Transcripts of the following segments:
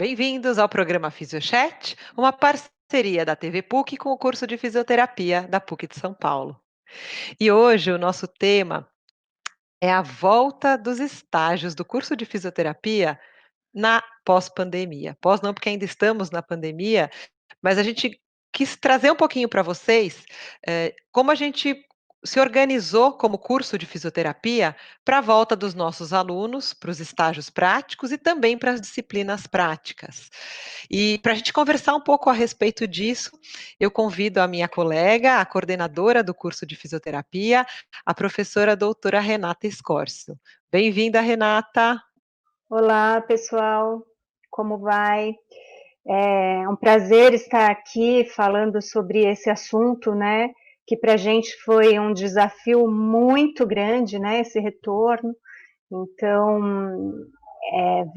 Bem-vindos ao programa FisioChat, uma parceria da TV PUC com o curso de fisioterapia da PUC de São Paulo. E hoje o nosso tema é a volta dos estágios do curso de fisioterapia na pós-pandemia. Pós não, porque ainda estamos na pandemia, mas a gente quis trazer um pouquinho para vocês, como a gente se organizou como curso de fisioterapia para a volta dos nossos alunos, para os estágios práticos e também para as disciplinas práticas. E para a gente conversar um pouco a respeito disso, eu convido a minha colega, a coordenadora do curso de fisioterapia, a professora doutora Renata Escórcio. Bem-vinda, Renata. Olá, pessoal, como vai? É um prazer estar aqui falando sobre esse assunto, né? Que para a gente foi um desafio muito grande, né? Esse retorno. Então,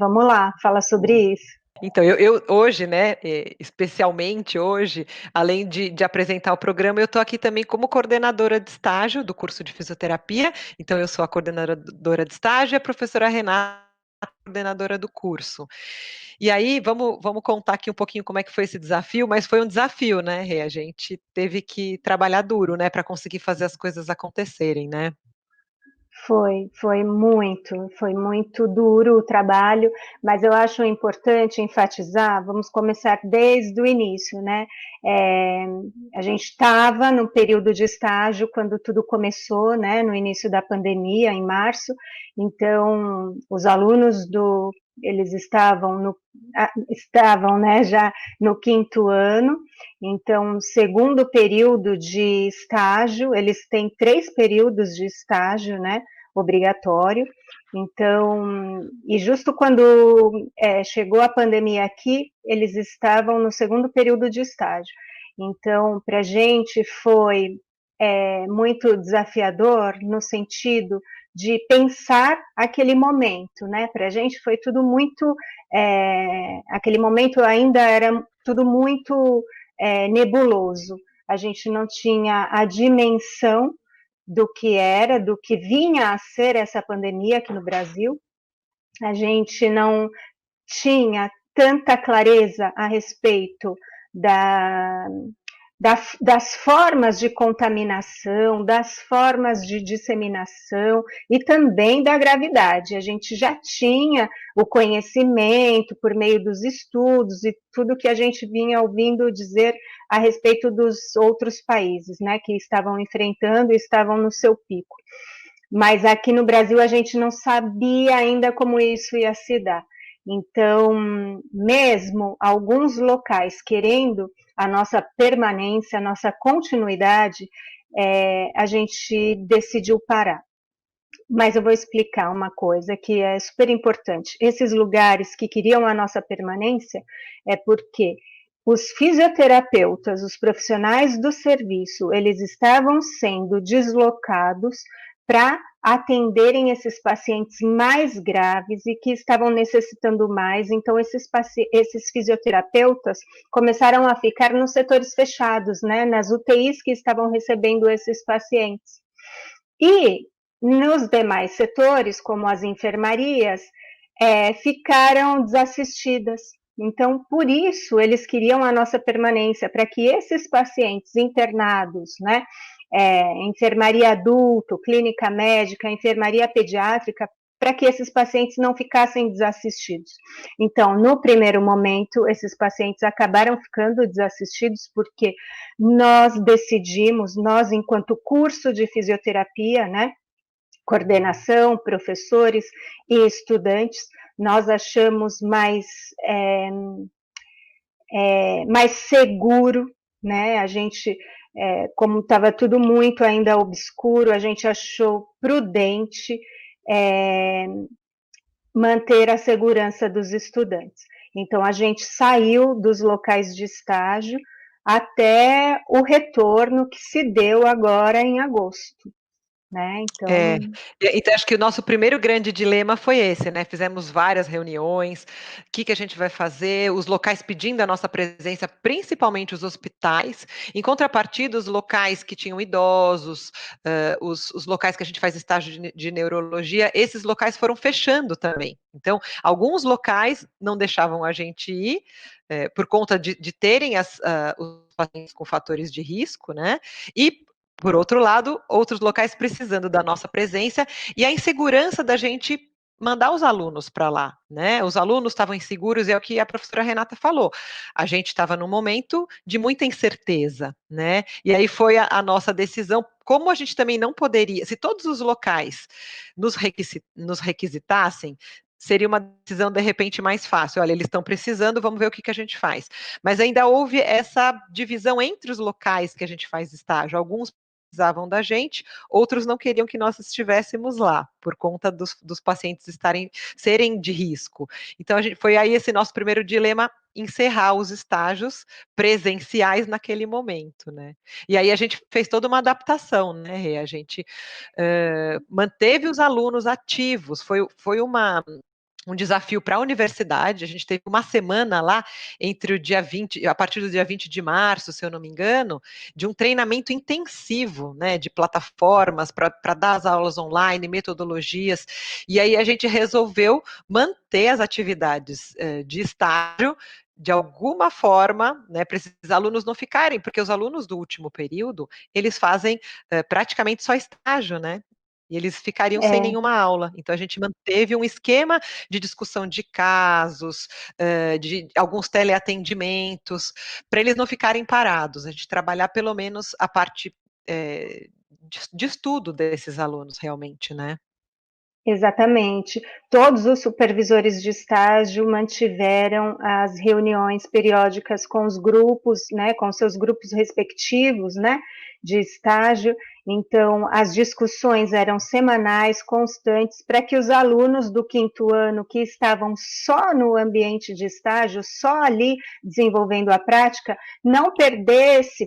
vamos lá, falar sobre isso. Então, eu hoje, né, especialmente hoje, além de apresentar o programa, eu estou aqui também como coordenadora de estágio do curso de fisioterapia. Então, eu sou a coordenadora de estágio e a professora Renata, a coordenadora do curso. E aí, vamos contar aqui um pouquinho como é que foi esse desafio, mas foi um desafio, né, Rê? A gente teve que trabalhar duro, né, para conseguir fazer as coisas acontecerem, né? Foi muito duro o trabalho, mas eu acho importante enfatizar, vamos começar desde o início, né? É, a gente estava no período de estágio quando tudo começou, né? No início da pandemia, em março, então os alunos eles estavam, né, já no quinto ano, então, segundo período de estágio, eles têm 3 períodos de estágio, né, obrigatório. Então, e justo quando chegou a pandemia aqui, eles estavam no segundo período de estágio. Então, para a gente foi muito desafiador no sentido de pensar aquele momento, né? Para a gente foi tudo muito, aquele momento ainda era tudo muito nebuloso. A gente não tinha a dimensão do que vinha a ser essa pandemia aqui no Brasil. A gente não tinha tanta clareza a respeito das formas de contaminação, das formas de disseminação e também da gravidade. A gente já tinha o conhecimento por meio dos estudos e tudo que a gente vinha ouvindo dizer a respeito dos outros países, né, que estavam enfrentando e estavam no seu pico. Mas aqui no Brasil a gente não sabia ainda como isso ia se dar. Então, mesmo alguns locais querendo a nossa permanência, a nossa continuidade, a gente decidiu parar. Mas eu vou explicar uma coisa que é super importante. Esses lugares que queriam a nossa permanência é porque os fisioterapeutas, os profissionais do serviço, eles estavam sendo deslocados para atenderem esses pacientes mais graves e que estavam necessitando mais. Então, esses fisioterapeutas começaram a ficar nos setores fechados, né, nas UTIs que estavam recebendo esses pacientes. E nos demais setores, como as enfermarias, ficaram desassistidas. Então, por isso, eles queriam a nossa permanência, para que esses pacientes internados, né, enfermaria adulto, clínica médica, enfermaria pediátrica, para que esses pacientes não ficassem desassistidos. Então, no primeiro momento, esses pacientes acabaram ficando desassistidos porque nós decidimos, nós enquanto curso de fisioterapia, né, coordenação, professores e estudantes, nós achamos mais seguro, né? A gente, como estava tudo muito ainda obscuro, a gente achou prudente manter a segurança dos estudantes. Então, a gente saiu dos locais de estágio até o retorno que se deu agora em agosto. né? É, Então, então acho que o nosso primeiro grande dilema foi esse, né? Fizemos várias reuniões, o que que a gente vai fazer, os locais pedindo a nossa presença, principalmente os hospitais, em contrapartida, os locais que tinham idosos, os locais que a gente faz estágio de neurologia, esses locais foram fechando também. Então, alguns locais não deixavam a gente ir, por conta de terem os pacientes com fatores de risco, né? E por outro lado, outros locais precisando da nossa presença e a insegurança da gente mandar os alunos para lá, né? Os alunos estavam inseguros, e é o que a professora Renata falou. A gente estava num momento de muita incerteza, né? E aí foi a nossa decisão. Como a gente também não poderia, se todos os locais nos requisitassem, seria uma decisão de repente mais fácil. Olha, eles estão precisando, vamos ver o que, que a gente faz. Mas ainda houve essa divisão entre os locais que a gente faz estágio. Alguns precisavam da gente, outros não queriam que nós estivéssemos lá, por conta dos pacientes serem de risco. Então, foi aí esse nosso primeiro dilema, encerrar os estágios presenciais naquele momento, né? E aí a gente fez toda uma adaptação, né, Rê? A gente manteve os alunos ativos, foi um desafio para a universidade. A gente teve uma semana lá entre o dia 20, a partir do dia 20 de março, se eu não me engano, de um treinamento intensivo, né, de plataformas para dar as aulas online, metodologias. E aí a gente resolveu manter as atividades de estágio de alguma forma, né, para esses alunos não ficarem, porque os alunos do último período, eles fazem praticamente só estágio, né? E eles ficariam sem é, nenhuma aula. Então, a gente manteve um esquema de discussão de casos, de alguns teleatendimentos, para eles não ficarem parados, a gente trabalhar pelo menos a parte de estudo desses alunos, realmente, né? exatamente. Todos os supervisores de estágio mantiveram as reuniões periódicas com os grupos, né, com seus grupos respectivos, né, de estágio. Então, as discussões eram semanais, constantes, para que os alunos do quinto ano que estavam só no ambiente de estágio, só ali desenvolvendo a prática,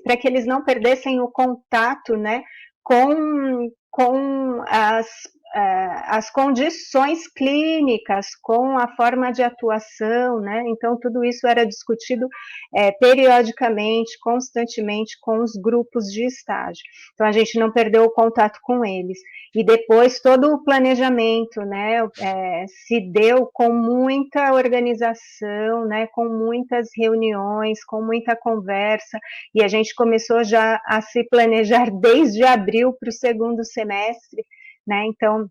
para que eles não perdessem o contato, né, com as condições clínicas, com a forma de atuação, né? Então, tudo isso era discutido periodicamente, constantemente, com os grupos de estágio. Então, a gente não perdeu o contato com eles. E depois, todo o planejamento, né, se deu com muita organização, né, com muitas reuniões, com muita conversa, e a gente começou já a se planejar desde abril para o segundo semestre, né? Então,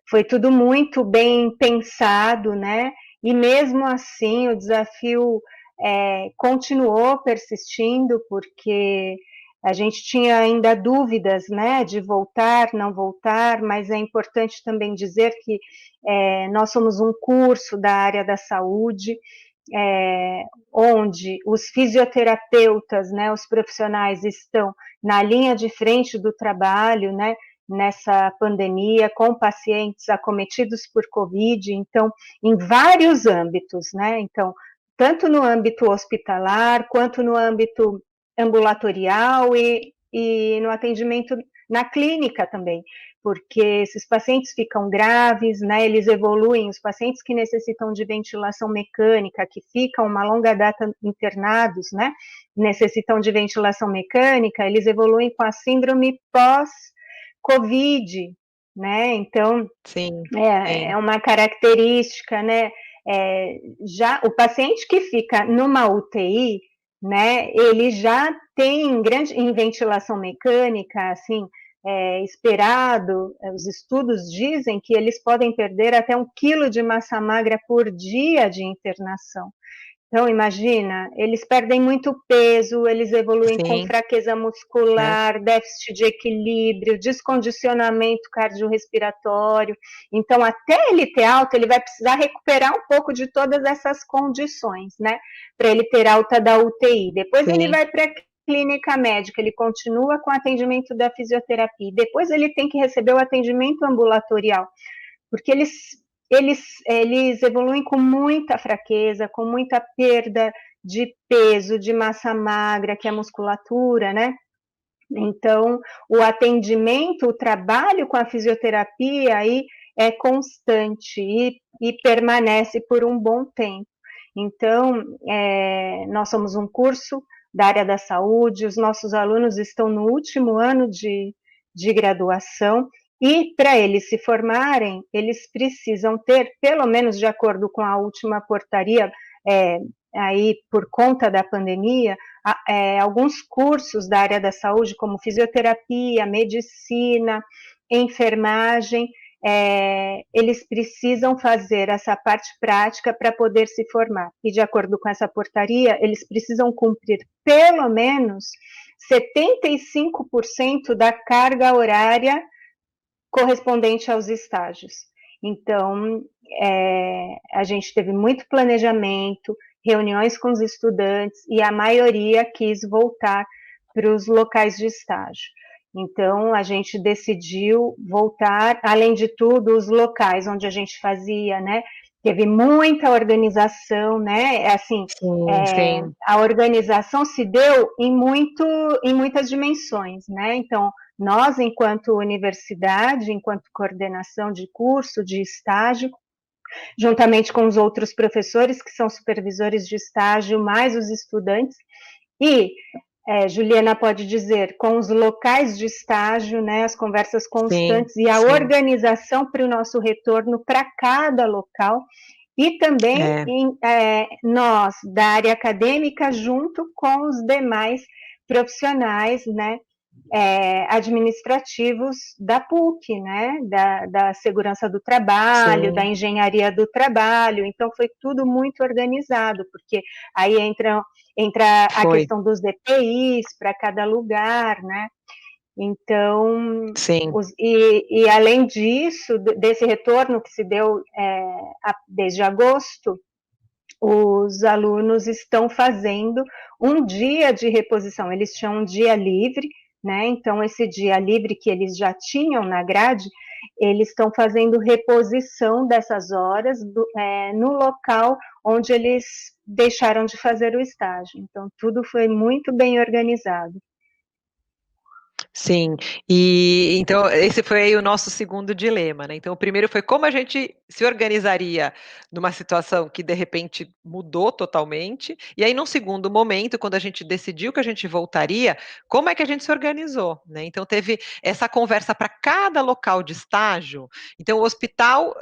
foi tudo muito bem pensado, né? E mesmo assim, o desafio continuou persistindo, porque a gente tinha ainda dúvidas, né, de voltar, não voltar, mas é importante também dizer que nós somos um curso da área da saúde, onde os fisioterapeutas, né, os profissionais estão na linha de frente do trabalho, né, nessa pandemia, com pacientes acometidos por Covid, então, em vários âmbitos, né? Então, tanto no âmbito hospitalar, quanto no âmbito ambulatorial e no atendimento na clínica também, porque esses pacientes ficam graves, né? Eles evoluem, os pacientes que necessitam de ventilação mecânica, que ficam uma longa data internados, né? Necessitam de ventilação mecânica, eles evoluem com a síndrome pós-Covid, né? Então, Sim, é sim, uma característica, né? Já o paciente que fica numa UTI, né? Ele já tem grande em ventilação mecânica, assim, esperado. Os estudos dizem que eles podem perder até 1 quilo de massa magra por dia de internação. Então, imagina, eles perdem muito peso, eles evoluem com sim, fraqueza né? muscular, déficit de equilíbrio, descondicionamento cardiorrespiratório. Então, até ele ter alta, ele vai precisar recuperar um pouco de todas essas condições, né? Para ele ter alta da UTI. Depois ele Sim, vai para a clínica médica, ele continua com o atendimento da fisioterapia. Depois ele tem que receber o atendimento ambulatorial, porque eles evoluem com muita fraqueza, com muita perda de peso, de massa magra, que é a musculatura, né? Então, o atendimento, o trabalho com a fisioterapia aí é constante e permanece por um bom tempo. Então, nós somos um curso da área da saúde, os nossos alunos estão no último ano de graduação, e para eles se formarem, eles precisam ter, pelo menos de acordo com a última portaria, aí por conta da pandemia, alguns cursos da área da saúde, como fisioterapia, medicina, enfermagem, eles precisam fazer essa parte prática para poder se formar. E de acordo com essa portaria, eles precisam cumprir pelo menos 75% da carga horária correspondente aos estágios. Então, a gente teve muito planejamento, reuniões com os estudantes, e a maioria quis voltar para os locais de estágio. Então, a gente decidiu voltar, além de tudo, os locais onde a gente fazia, né? Teve muita organização, né? Assim, Sim, sim. a organização se deu em muitas dimensões, né? Então, nós, enquanto universidade, enquanto coordenação de curso, de estágio, juntamente com os outros professores que são supervisores de estágio, mais os estudantes, e Juliana pode dizer, com os locais de estágio, né, as conversas Sim, constantes e a sim. organização para o nosso retorno para cada local, e também É, nós, da área acadêmica, junto com os demais profissionais, né, administrativos da PUC, né, da segurança do trabalho, da sim. engenharia do trabalho. Então foi tudo muito organizado, porque aí entra a Foi. questão dos DPIs para cada lugar, né? Então, Sim. e além disso, desse retorno que se deu desde agosto, os alunos estão fazendo um dia de reposição. Eles tinham um dia livre, né? Então, esse dia livre que eles já tinham na grade, eles estão fazendo reposição dessas horas no local onde eles deixaram de fazer o estágio. Então, tudo foi muito bem organizado. Sim, e então esse foi aí o nosso segundo dilema, né? Então, o primeiro foi como a gente se organizaria numa situação que de repente mudou totalmente, e aí num segundo momento, quando a gente decidiu que a gente voltaria, como é que a gente se organizou, né? Então teve essa conversa para cada local de estágio. Então o hospital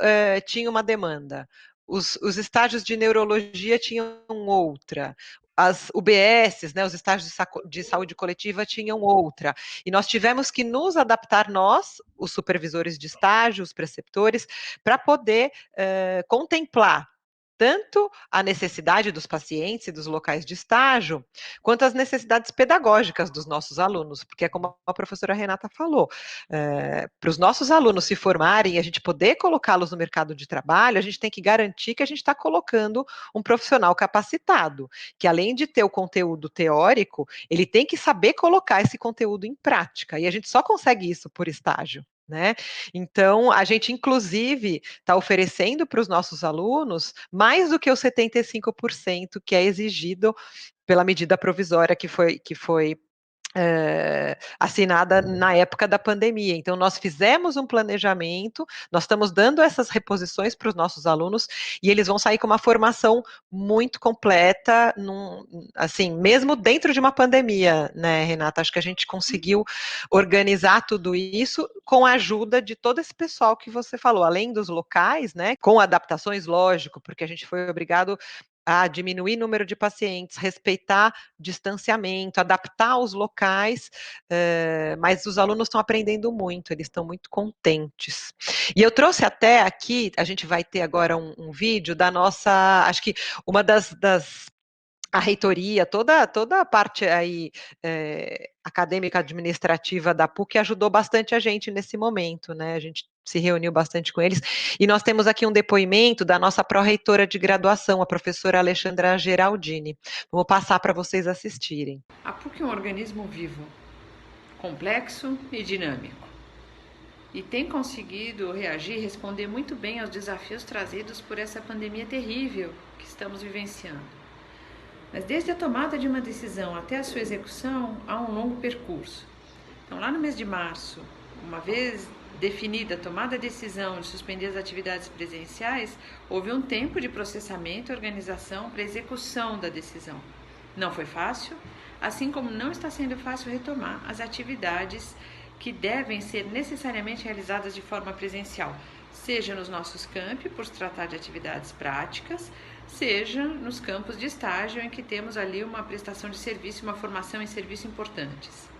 tinha uma demanda, os estágios de neurologia tinham outra. As UBSs, né, os estágios de saúde coletiva tinham outra. E nós tivemos que nos adaptar, nós, os supervisores de estágio, os preceptores, para poder contemplar tanto a necessidade dos pacientes e dos locais de estágio, quanto as necessidades pedagógicas dos nossos alunos, porque é como a professora Renata falou, para os nossos alunos se formarem e a gente poder colocá-los no mercado de trabalho, a gente tem que garantir que a gente está colocando um profissional capacitado, que além de ter o conteúdo teórico, ele tem que saber colocar esse conteúdo em prática, e a gente só consegue isso por estágio. Né? Então, a gente, inclusive, está oferecendo para os nossos alunos mais do que os 75% que é exigido pela medida provisória que foi assinada na época da pandemia. Então, nós fizemos um planejamento, nós estamos dando essas reposições para os nossos alunos e eles vão sair com uma formação muito completa, assim, mesmo dentro de uma pandemia, né, Renata? Acho que a gente conseguiu organizar tudo isso com a ajuda de todo esse pessoal que você falou, além dos locais, né, com adaptações, lógico, porque a gente foi obrigado a diminuir o número de pacientes, respeitar distanciamento, adaptar os locais, mas os alunos estão aprendendo muito, eles estão muito contentes. E eu trouxe até aqui, a gente vai ter agora um vídeo da nossa, acho que uma das a reitoria, toda a parte aí acadêmica administrativa da PUC ajudou bastante a gente nesse momento, né? A gente se reuniu bastante com eles. E nós temos aqui um depoimento da nossa pró-reitora de graduação, a professora Alexandra Geraldini. Vou passar para vocês assistirem. A PUC é um organismo vivo, complexo e dinâmico. E tem conseguido reagir e responder muito bem aos desafios trazidos por essa pandemia terrível que estamos vivenciando. Mas desde a tomada de uma decisão até a sua execução, há um longo percurso. Então, lá no mês de março, uma vez definida, tomada a decisão de suspender as atividades presenciais, houve um tempo de processamento e organização para execução da decisão. Não foi fácil, assim como não está sendo fácil retomar as atividades que devem ser necessariamente realizadas de forma presencial, seja nos nossos campi, por se tratar de atividades práticas, seja nos campos de estágio, em que temos ali uma prestação de serviço, uma formação em serviço importantes.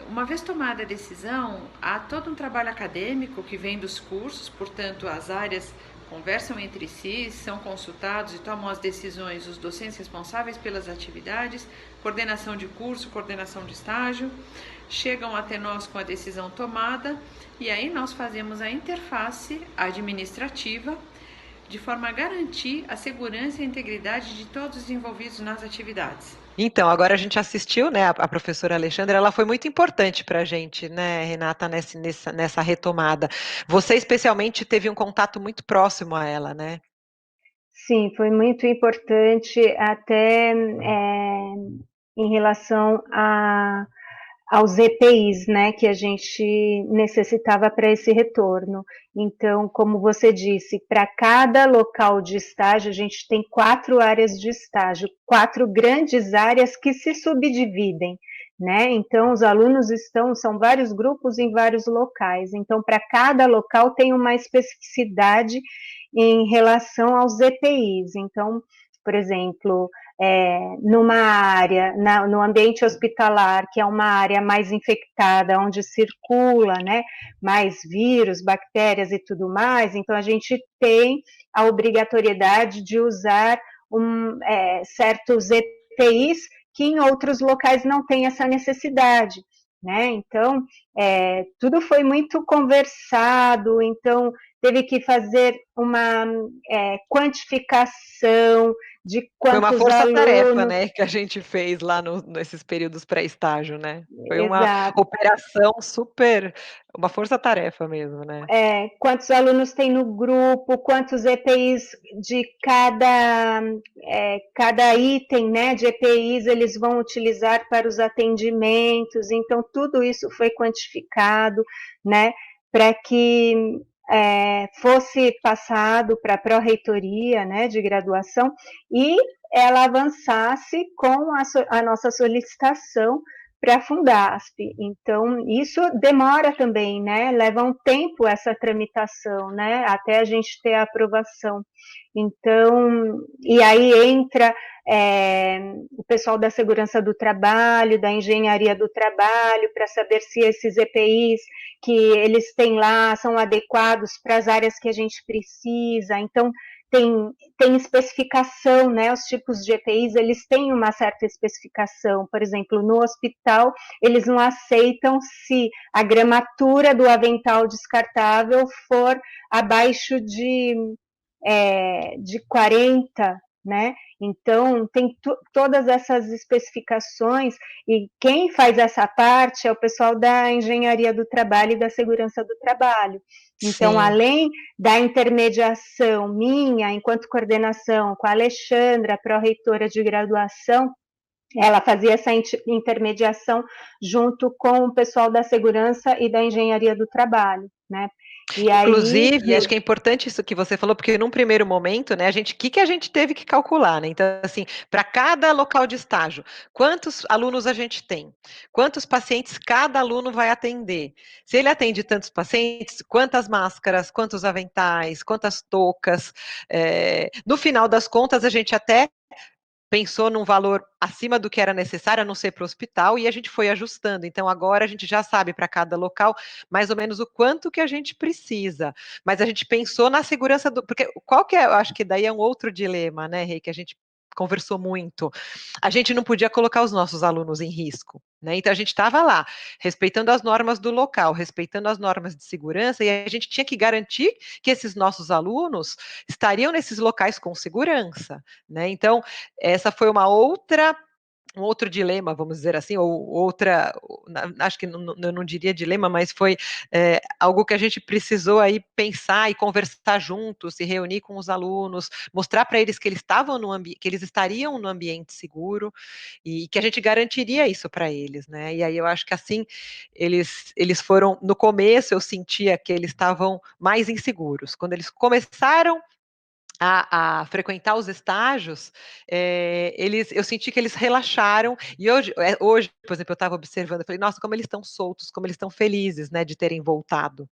Uma vez tomada a decisão, há todo um trabalho acadêmico que vem dos cursos, portanto, as áreas conversam entre si, são consultados e tomam as decisões os docentes responsáveis pelas atividades, coordenação de curso, coordenação de estágio, chegam até nós com a decisão tomada e aí nós fazemos a interface administrativa de forma a garantir a segurança e a integridade de todos os envolvidos nas atividades. Então, agora a gente assistiu, né, a professora Alexandra, ela foi muito importante para a gente, né, Renata, nessa retomada. Você especialmente teve um contato muito próximo a ela, né? Sim, foi muito importante até em relação aos EPIs, né, que a gente necessitava para esse retorno. Então, como você disse, para cada local de estágio, a gente tem 4 áreas de estágio, 4 grandes áreas que se subdividem, né? Então, os alunos são vários grupos em vários locais. Então, para cada local tem uma especificidade em relação aos EPIs. Então, por exemplo, numa área, no ambiente hospitalar, que é uma área mais infectada, onde circula, né, mais vírus, bactérias e tudo mais, então a gente tem a obrigatoriedade de usar certos EPIs que em outros locais não tem essa necessidade. Né? Então, tudo foi muito conversado, então teve que fazer uma quantificação de Foi uma quantos força-tarefa, alunos. né, que a gente fez lá nesses períodos pré-estágio, né? Foi uma Exato. operação super, uma força-tarefa mesmo, né? Quantos alunos tem no grupo, quantos EPIs de cada item, né, de EPIs eles vão utilizar para os atendimentos, então tudo isso foi quantificado, né, para que fosse passado para a pró-reitoria, né, de graduação, e ela avançasse com a nossa solicitação para a Fundasp. Então, isso demora também, né? Leva um tempo essa tramitação, né? Até a gente ter a aprovação. Então, e aí entra o pessoal da segurança do trabalho, da engenharia do trabalho, para saber se esses EPIs que eles têm lá são adequados para as áreas que a gente precisa. Então, tem especificação, né? Os tipos de EPIs, eles têm uma certa especificação. Por exemplo, no hospital, eles não aceitam se a gramatura do avental descartável for abaixo de 40, né? Então, tem todas essas especificações, e quem faz essa parte é o pessoal da engenharia do trabalho e da segurança do trabalho. Então, Sim. além da intermediação minha, enquanto coordenação, com a Alexandra, pró-reitora de graduação, ela fazia essa intermediação junto com o pessoal da segurança e da engenharia do trabalho, né? E aí, Inclusive, acho que é importante isso que você falou, porque num primeiro momento, né, o que a gente teve que calcular, né? Então, assim, para cada local de estágio, quantos alunos a gente tem? Quantos pacientes cada aluno vai atender? Se ele atende tantos pacientes, quantas máscaras, quantos aventais, quantas toucas? No final das contas, a gente até pensou num valor acima do que era necessário, a não ser para o hospital, e a gente foi ajustando. Então, agora a gente já sabe para cada local mais ou menos o quanto que a gente precisa. Mas a gente pensou na segurança do. Porque qual que é? Eu acho que daí é um outro dilema, né, Rei, que a gente conversou muito. A gente não podia colocar os nossos alunos em risco, né? Então a gente estava lá, respeitando as normas do local, respeitando as normas de segurança, e a gente tinha que garantir que esses nossos alunos estariam nesses locais com segurança, né? Então, essa foi uma outra um outro dilema, vamos dizer assim, ou outra, acho que eu não diria dilema, mas foi algo que a gente precisou aí pensar e conversar juntos, se reunir com os alunos, mostrar para eles que eles estavam que eles estariam no ambiente seguro e que a gente garantiria isso para eles, né? E aí eu acho que assim eles foram, no começo eu sentia que eles estavam mais inseguros. Quando eles começaram a frequentar os estágios, eu senti que eles relaxaram, e hoje, por exemplo, eu estava observando, eu falei, nossa, como eles estão soltos, como eles estão felizes, né, de terem voltado.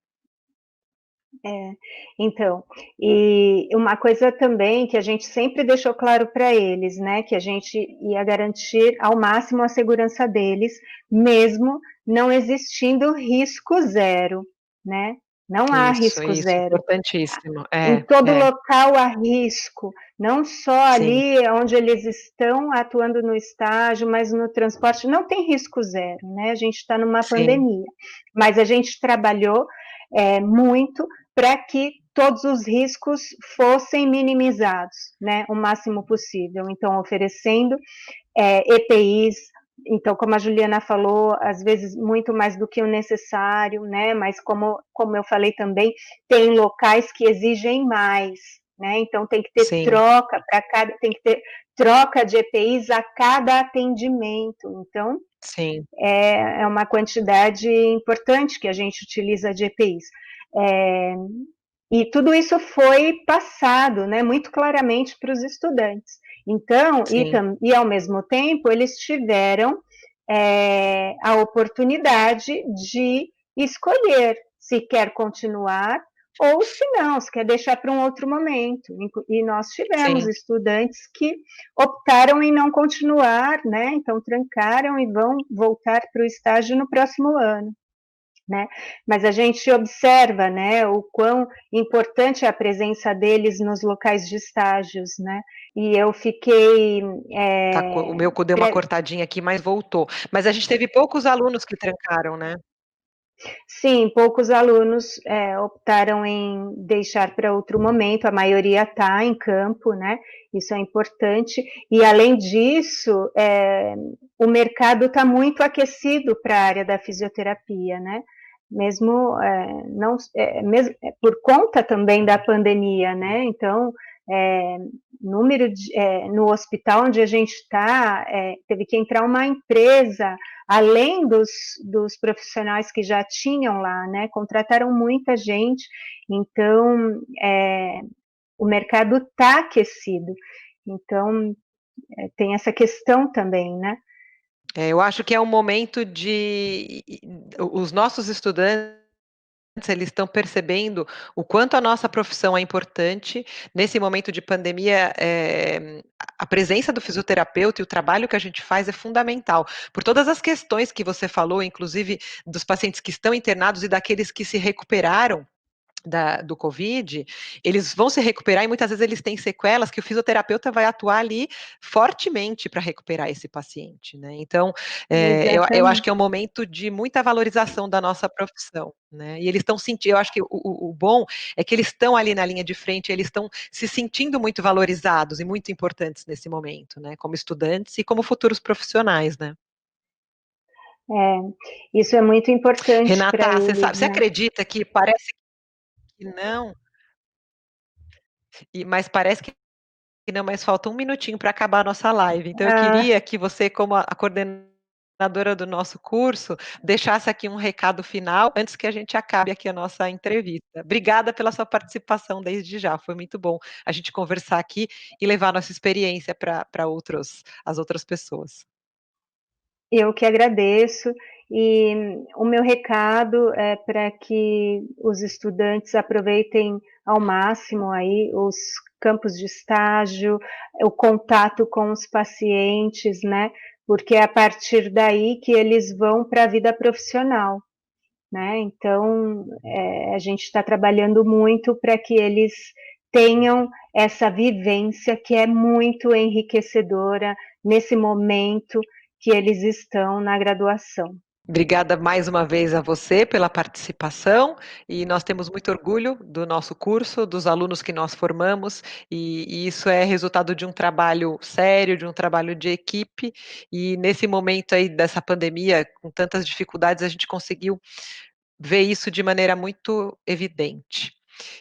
É, então, e uma coisa também que a gente sempre deixou claro para eles, né, que a gente ia garantir ao máximo a segurança deles, mesmo não existindo risco zero, né? Não há risco Isso, zero. importantíssimo. Em todo local há risco, não só Sim, ali onde eles estão atuando no estágio, mas no transporte, não tem risco zero, né? A gente está numa sim, pandemia, mas a gente trabalhou muito para que todos os riscos fossem minimizados, né, o máximo possível. Então, oferecendo EPIs, então, como a Juliana falou, às vezes muito mais do que o necessário, né? Mas como eu falei também, tem locais que exigem mais, né? Então tem que ter sim, troca para cada, tem que ter troca de EPIs a cada atendimento. Então sim, é uma quantidade importante que a gente utiliza de EPIs. E tudo isso foi passado, né, muito claramente para os estudantes. Então, sim, e ao mesmo tempo, eles tiveram a oportunidade de escolher se quer continuar ou se não, se quer deixar para um outro momento. E nós tivemos sim, estudantes que optaram em não continuar, né? Então trancaram e vão voltar para o estágio no próximo ano. Né? Mas a gente observa, né, o quão importante é a presença deles nos locais de estágios, né? E eu fiquei o meu deu uma cortadinha aqui, mas voltou. Mas a gente teve poucos alunos que trancaram, né? sim, poucos alunos optaram em deixar para outro momento, a maioria está em campo, né? Isso é importante. E além disso, o mercado está muito aquecido para a área da fisioterapia, né? Mesmo não mesmo por conta também da pandemia, né? Então, no hospital onde a gente está, teve que entrar uma empresa além dos profissionais que já tinham lá, né? Contrataram muita gente, então o mercado está aquecido. Então tem essa questão também, né? Eu acho que é um momento os nossos estudantes eles estão percebendo o quanto a nossa profissão é importante. Nesse momento de pandemia, a presença do fisioterapeuta e o trabalho que a gente faz é fundamental, por todas as questões que você falou, inclusive dos pacientes que estão internados e daqueles que se recuperaram do Covid, eles vão se recuperar e muitas vezes eles têm sequelas que o fisioterapeuta vai atuar ali fortemente para recuperar esse paciente, né? Então, eu acho que é um Exatamente. momento de muita valorização da nossa profissão, né? E eles estão sentindo, eu acho que o bom é que eles estão ali na linha de frente, eles estão se sentindo muito valorizados e muito importantes nesse momento, né? Como estudantes e como futuros profissionais, né? Isso é muito importante para Renata, eles, você né? acredita que parece que não, mas parece que não, mas falta um minutinho para acabar a nossa live. Então, eu Ah, queria que você, como a coordenadora do nosso curso, deixasse aqui um recado final antes que a gente acabe aqui a nossa entrevista. Obrigada pela sua participação desde já. Foi muito bom a gente conversar aqui e levar a nossa experiência para as outras pessoas. eu que agradeço. E o meu recado é para que os estudantes aproveitem ao máximo aí os campos de estágio, o contato com os pacientes, né? Porque é a partir daí que eles vão para a vida profissional, né? Então, a gente está trabalhando muito para que eles tenham essa vivência que é muito enriquecedora nesse momento que eles estão na graduação. Obrigada mais uma vez a você pela participação, e nós temos muito orgulho do nosso curso, dos alunos que nós formamos, e isso é resultado de um trabalho sério, de um trabalho de equipe, e nesse momento aí dessa pandemia, com tantas dificuldades, a gente conseguiu ver isso de maneira muito evidente.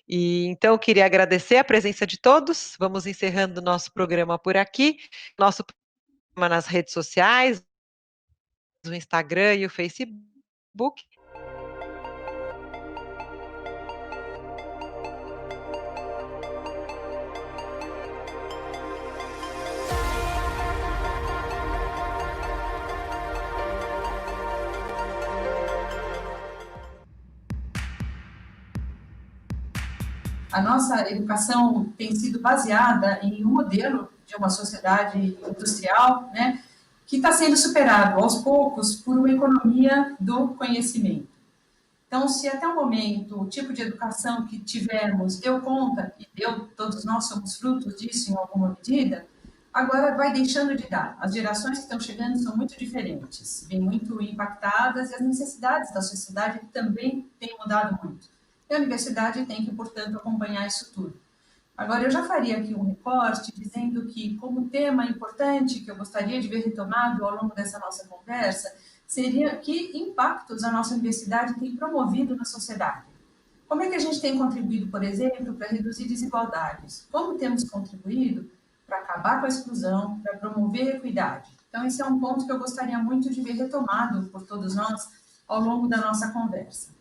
E então eu queria agradecer a presença de todos, vamos encerrando o nosso programa por aqui, nosso programa nas redes sociais, o Instagram e o Facebook. A nossa educação tem sido baseada em um modelo de uma sociedade industrial, né, que está sendo superado aos poucos por uma economia do conhecimento. Então, se até o momento o tipo de educação que tivemos deu conta, e todos nós somos frutos disso em alguma medida, agora vai deixando de dar. As gerações que estão chegando são muito diferentes, vêm muito impactadas, e as necessidades da sociedade também têm mudado muito. E a universidade tem que, portanto, acompanhar isso tudo. Agora, eu já faria aqui um recorte dizendo que, como tema importante que eu gostaria de ver retomado ao longo dessa nossa conversa, seria que impactos a nossa universidade tem promovido na sociedade. Como é que a gente tem contribuído, por exemplo, para reduzir desigualdades? Como temos contribuído para acabar com a exclusão, para promover a equidade? Então, esse é um ponto que eu gostaria muito de ver retomado por todos nós ao longo da nossa conversa.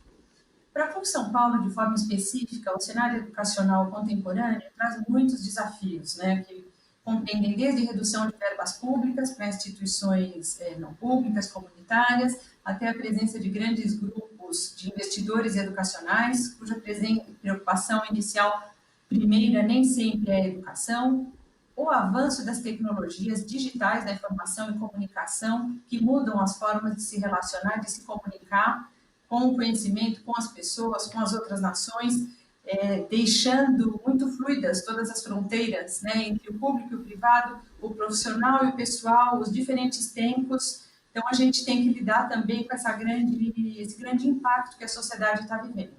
Para a PUC São Paulo, de forma específica, o cenário educacional contemporâneo traz muitos desafios, né, que compreendem desde redução de verbas públicas para instituições não públicas, comunitárias, até a presença de grandes grupos de investidores educacionais, cuja preocupação inicial primeira nem sempre é a educação, o avanço das tecnologias digitais da informação e comunicação, que mudam as formas de se relacionar, de se comunicar, com o conhecimento, com as pessoas, com as outras nações, deixando muito fluidas todas as fronteiras, né, entre o público e o privado, o profissional e o pessoal, os diferentes tempos. Então, a gente tem que lidar também com esse grande impacto que a sociedade está vivendo.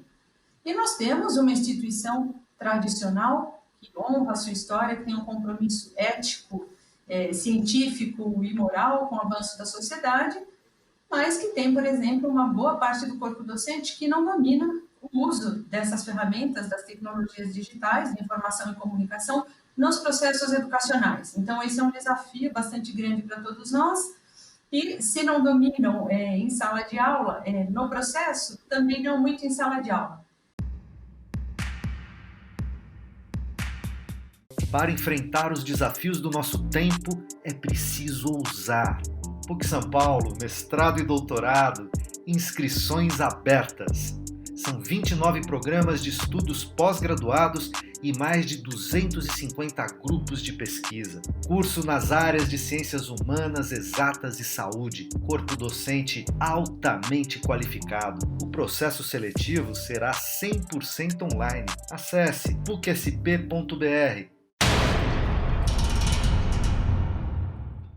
E nós temos uma instituição tradicional que honra a sua história, que tem um compromisso ético, científico e moral com o avanço da sociedade, mas que tem, por exemplo, uma boa parte do corpo docente que não domina o uso dessas ferramentas, das tecnologias digitais, de informação e comunicação, nos processos educacionais. Então, esse é um desafio bastante grande para todos nós, e se não dominam em sala de aula, no processo, também não muito em sala de aula. Para enfrentar os desafios do nosso tempo, é preciso ousar. PUC São Paulo, mestrado e doutorado, inscrições abertas. São 29 programas de estudos pós-graduados e mais de 250 grupos de pesquisa. Curso nas áreas de ciências humanas, exatas e saúde. Corpo docente altamente qualificado. O processo seletivo será 100% online. Acesse pucsp.br.